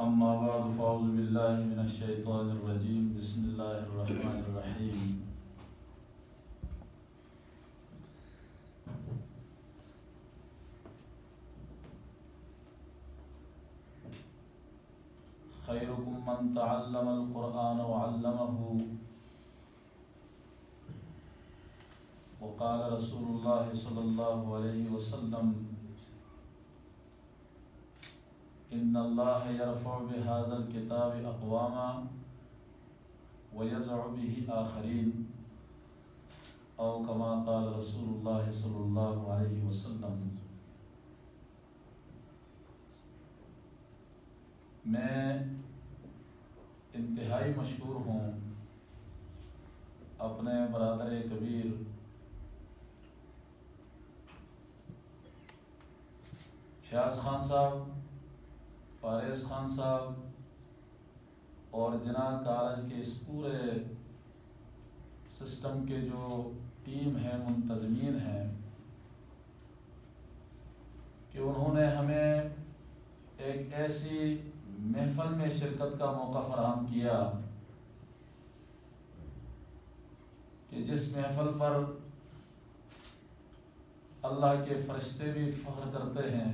اما بعد فاعوذ باللہ من الشیطان الرجیم بسم اللہ الرحمن الرحیم خیرکم من تعلم القرآن وعلمہ وقال رسول اللہ صلی اللہ علیہ وسلم ان اللہ یرفع بهذا الکتاب اقواما ویضع به آخرین او کما قال رسول اللہ صلی اللہ علیہ وسلم۔ میں انتہائی مشکور ہوں اپنے برادر کبیر فیاض خان صاحب، فارس خان صاحب اور جناح کالج کے اس پورے سسٹم کے جو ٹیم ہے، منتظمین ہیں، کہ انہوں نے ہمیں ایک ایسی محفل میں شرکت کا موقع فراہم کیا کہ جس محفل پر اللہ کے فرشتے بھی فخر کرتے ہیں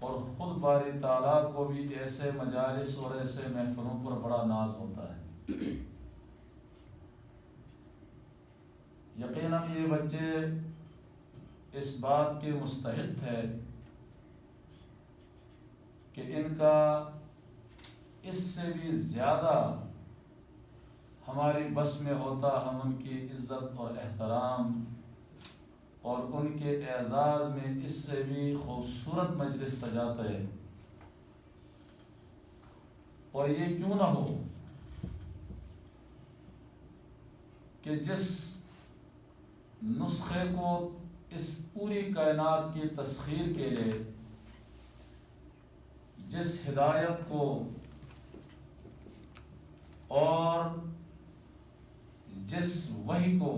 اور خود باری تعالیٰ کو بھی ایسے مجالس اور ایسے محفلوں پر بڑا ناز ہوتا ہے۔ یقیناً یہ بچے اس بات کے مستحق ہے کہ ان کا اس سے بھی زیادہ ہماری بس میں ہوتا ہم ان کی عزت اور احترام اور ان کے اعزاز میں اس سے بھی خوبصورت مجلس سجاتے، اور یہ کیوں نہ ہو کہ جس نسخے کو اس پوری کائنات کی تسخیر کے لیے، جس ہدایت کو اور جس وحی کو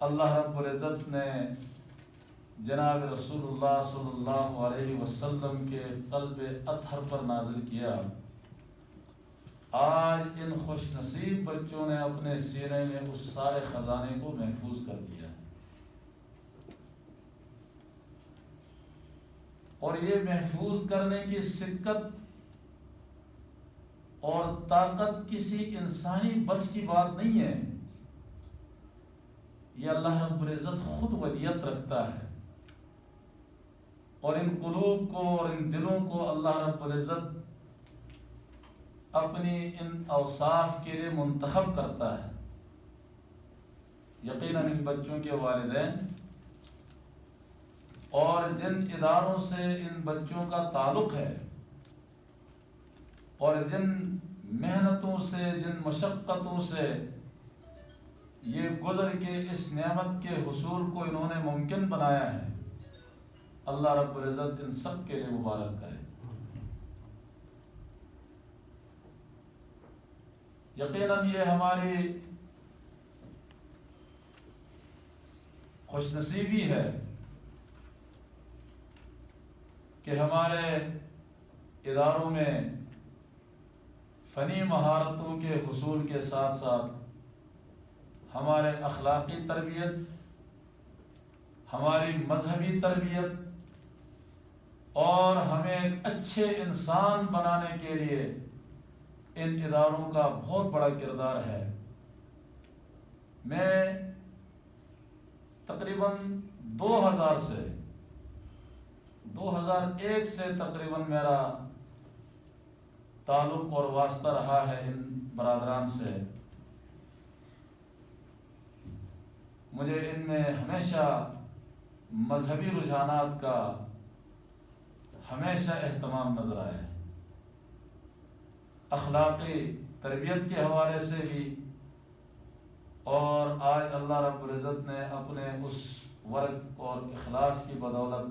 اللہ رب العزت نے جناب رسول اللہ صلی اللہ علیہ وسلم کے قلب اطہر پر نازل کیا، آج ان خوش نصیب بچوں نے اپنے سینے میں اس سارے خزانے کو محفوظ کر دیا، اور یہ محفوظ کرنے کی سکت اور طاقت کسی انسانی بس کی بات نہیں ہے، یہ اللہ رب العزت خود ولیت رکھتا ہے، اور ان قلوب کو اور ان دلوں کو اللہ رب العزت اپنی ان اوصاف کے لیے منتخب کرتا ہے۔ یقیناً ان بچوں کے والدین اور جن اداروں سے ان بچوں کا تعلق ہے اور جن محنتوں سے، جن مشقتوں سے یہ گزر کے اس نعمت کے حصول کو انہوں نے ممکن بنایا ہے، اللہ رب العزت ان سب کے لیے مبارک کرے۔ یقیناً یہ ہماری خوش نصیبی ہے کہ ہمارے اداروں میں فنی مہارتوں کے حصول کے ساتھ ساتھ ہمارے اخلاقی تربیت، ہماری مذہبی تربیت اور ہمیں ایک اچھے انسان بنانے کے لیے ان اداروں کا بہت بڑا کردار ہے۔ میں تقریباً 2001 سے تقریباً میرا تعلق اور واسطہ رہا ہے ان برادران سے۔ مجھے ان میں ہمیشہ مذہبی رجحانات کا ہمیشہ اہتمام نظر آیا ہے، اخلاقی تربیت کے حوالے سے بھی، اور آج اللہ رب العزت نے اپنے اس ورک اور اخلاص کی بدولت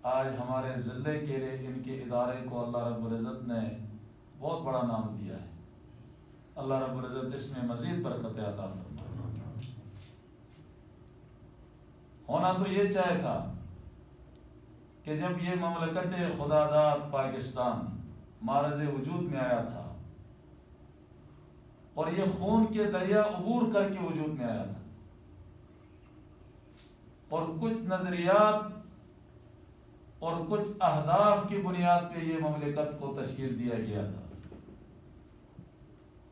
آج ہمارے ضلع کے لیے ان کے ادارے کو اللہ رب العزت نے بہت بڑا نام دیا ہے۔ اللہ رب العزت اس میں مزید برکت عطا فرمائے۔ ہونا تو یہ چاہے تھا کہ جب یہ مملکت خدا داد پاکستان معرض وجود میں آیا تھا اور یہ خون کے دریا عبور کر کے وجود میں آیا تھا اور کچھ نظریات اور کچھ اہداف کی بنیاد پہ یہ مملکت کو تشکیل دیا گیا تھا،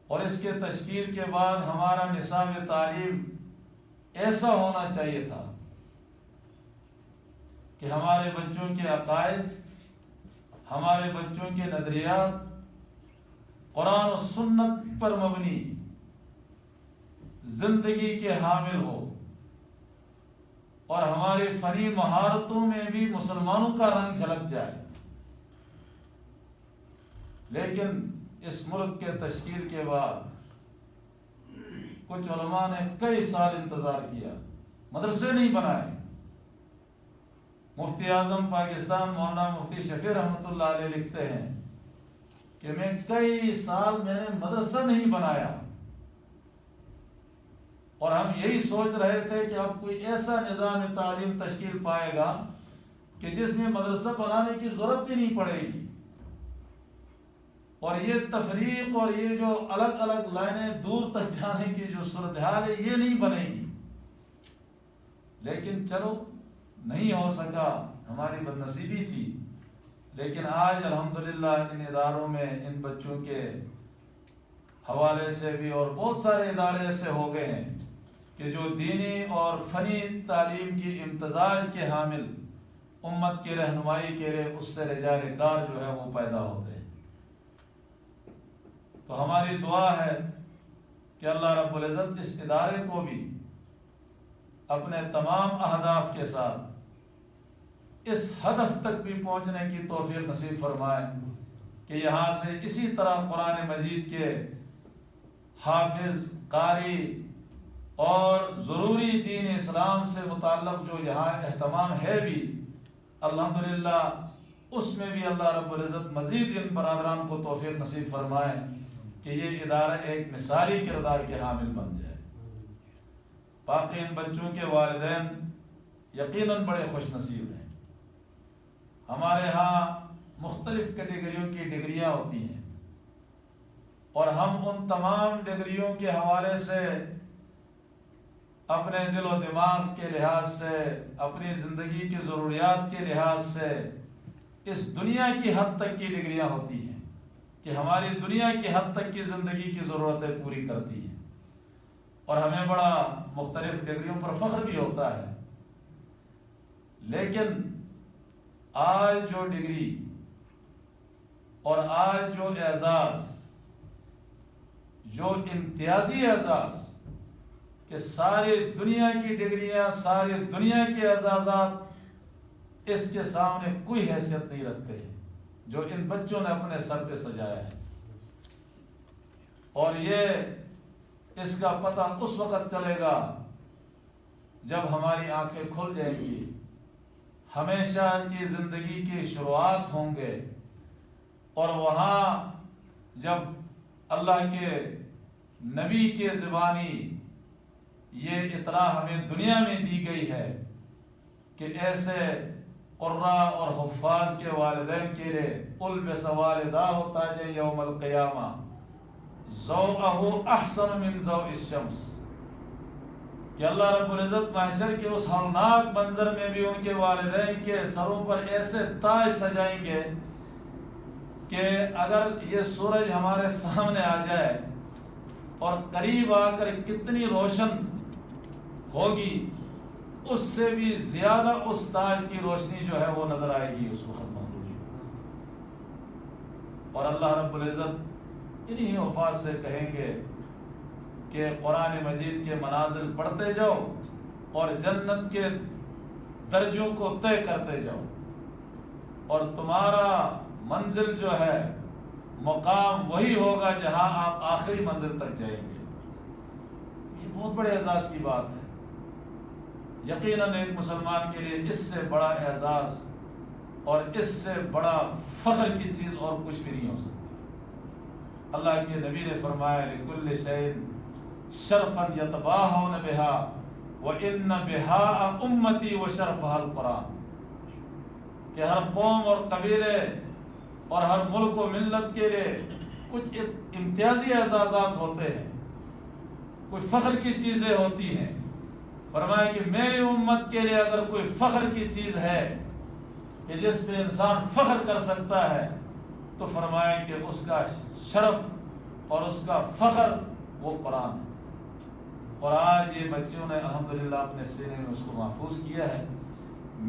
اور اس کے تشکیل کے بعد ہمارا نصاب تعلیم ایسا ہونا چاہیے تھا کہ ہمارے بچوں کے عقائد، ہمارے بچوں کے نظریات قرآن و سنت پر مبنی زندگی کے حامل ہو، اور ہماری فنی مہارتوں میں بھی مسلمانوں کا رنگ جھلک جائے۔ لیکن اس ملک کے تشکیل کے بعد کچھ علماء نے کئی سال انتظار کیا، مدرسے نہیں بنائے۔ مفتی اعظم پاکستان مولانا مفتی شفیع رحمۃ اللہ علیہ لکھتے ہیں کہ میں کئی سال میں نے مدرسہ نہیں بنایا، اور ہم یہی سوچ رہے تھے کہ اب کوئی ایسا نظام تعلیم تشکیل پائے گا کہ جس میں مدرسہ بنانے کی ضرورت ہی نہیں پڑے گی، اور یہ تفریق اور یہ جو الگ الگ لائنیں دور تک جانے کی جو صورتحال ہے یہ نہیں بنے گی۔ لیکن چلو نہیں ہو سکا، ہماری بد نصیبی تھی، لیکن آج الحمدللہ ان اداروں میں ان بچوں کے حوالے سے بھی اور بہت سارے ادارے ایسے ہو گئے ہیں کہ جو دینی اور فنی تعلیم کی امتزاج کے حامل امت کی رہنمائی کے لیے اس سے رجال کار جو ہے وہ پیدا ہوتے ہیں۔ تو ہماری دعا ہے کہ اللہ رب العزت اس ادارے کو بھی اپنے تمام اہداف کے ساتھ اس ہدف تک بھی پہنچنے کی توفیق نصیب فرمائے کہ یہاں سے اسی طرح قرآن مجید کے حافظ، قاری اور ضروری دین اسلام سے متعلق جو یہاں اہتمام ہے بھی الحمدللہ اس میں بھی اللہ رب العزت مزید ان برادران کو توفیق نصیب فرمائے کہ یہ ادارہ ایک مثالی کردار کے حامل بن جائے۔ باقی ان بچوں کے والدین یقیناً بڑے خوش نصیب ہیں۔ ہمارے ہاں مختلف کیٹیگریوں کی ڈگریاں ہوتی ہیں، اور ہم ان تمام ڈگریوں کے حوالے سے اپنے دل و دماغ کے لحاظ سے، اپنی زندگی کی ضروریات کے لحاظ سے اس دنیا کی حد تک کی ڈگریاں ہوتی ہیں کہ ہماری دنیا کی حد تک کی زندگی کی ضرورتیں پوری کرتی ہیں، اور ہمیں بڑا مختلف ڈگریوں پر فخر بھی ہوتا ہے۔ لیکن آج جو ڈگری اور آج جو اعزاز، جو امتیازی اعزاز کہ ساری دنیا کی ڈگریاں، ساری دنیا کے اعزازات اس کے سامنے کوئی حیثیت نہیں رکھتے ہیں جو ان بچوں نے اپنے سر پہ سجایا ہے۔ اور یہ اس کا پتہ اس وقت چلے گا جب ہماری آنکھیں کھل جائیں گی، ہمیشہ کی زندگی کی شروعات ہوں گے، اور وہاں جب اللہ کے نبی کے زبانی یہ اطلاع ہمیں دنیا میں دی گئی ہے کہ ایسے قراء اور حفاظ کے والدین کے لیے البس والداہ تاج یوم القیامہ ضوءہ احسن من ضوء الشمس، کہ اللہ رب العزت محشر کے اس ہولناک منظر میں بھی ان کے والدین کے سروں پر ایسے تاج سجائیں گے کہ اگر یہ سورج ہمارے سامنے آ جائے اور قریب آ کر کتنی روشن ہوگی، اس سے بھی زیادہ اس تاج کی روشنی جو ہے وہ نظر آئے گی اس وقت مخلوق۔ اور اللہ رب العزت انہی الفاظ سے کہیں گے کہ قرآن مجید کے منازل پڑھتے جاؤ اور جنت کے درجوں کو طے کرتے جاؤ، اور تمہارا منزل جو ہے مقام وہی ہوگا جہاں آپ آخری منزل تک جائیں گے۔ یہ بہت بڑے اعزاز کی بات ہے۔ یقیناً ایک مسلمان کے لیے اس سے بڑا اعزاز اور اس سے بڑا فخر کی چیز اور کچھ بھی نہیں ہو سکتی۔ اللہ کے نبی نے فرمایا لِكُلِّ شَيْءٍ شَرْفًا يَتَبَاهَوْنَ بِهَا وَإِنَّ بِهَاءَ أُمَّتِي وَشَرْفَهَا الْقُرْآنُ، کہ کہ ہر قوم اور قبیلے اور ہر ملک و ملت کے لیے کچھ امتیازی اعزازات ہوتے ہیں، کوئی فخر کی چیزیں ہوتی ہیں۔ فرمایا کہ میری امت کے لیے اگر کوئی فخر کی چیز ہے کہ جس پہ انسان فخر کر سکتا ہے تو فرمایا کہ اس کا شرف اور اس کا فخر وہ قرآن ہے۔ اور آج یہ بچوں نے الحمدللہ اپنے سینے میں اس کو محفوظ کیا ہے۔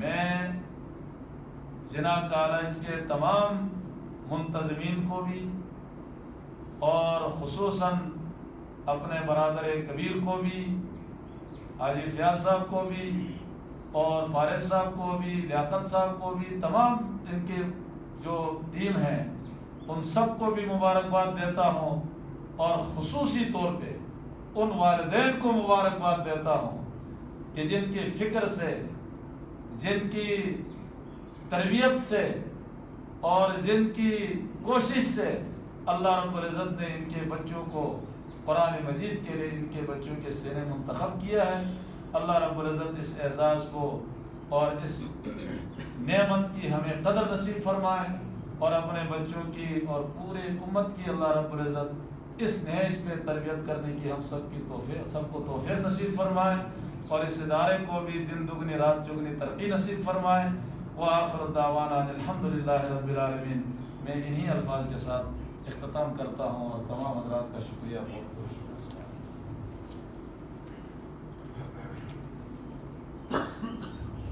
میں جناح کالج کے تمام منتظمین کو بھی اور خصوصاً اپنے برادر کبیر کو بھی، حاجی فیاض صاحب کو بھی اور فارغ صاحب کو بھی، لیاقت صاحب کو بھی، تمام ان کے جو ٹیم ہیں ان سب کو بھی مبارکباد دیتا ہوں، اور خصوصی طور پہ ان والدین کو مبارکباد دیتا ہوں کہ جن کی فکر سے، جن کی تربیت سے اور جن کی کوشش سے اللہ رب العزت نے ان کے بچوں کو قرآن مجید کے لیے ان کے بچوں کے سینے منتخب کیا ہے۔ اللہ رب العزت اس اعزاز کو اور اس نعمت کی ہمیں قدر نصیب فرمائے، اور اپنے بچوں کی اور پورے امت کی اللہ رب العزت اس نہج پہ تربیت کرنے کی ہم سب کو توفیق نصیب فرمائے، اور اس ادارے کو بھی دن دگنی رات چگنی ترقی نصیب فرمائے۔ وآخر دعوانا الحمدللہ رب العالمین۔ میں انہی الفاظ کے ساتھ اختتام کرتا ہوں، اور تمام حضرات کا شکریہ بہت بہت شکریہ۔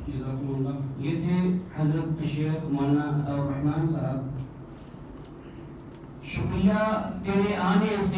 جزاکم اللہ۔ یہ تھے حضرت شیخ مولانا عطاء الرحمن صاحب۔ شکریہ تیرے آنے سے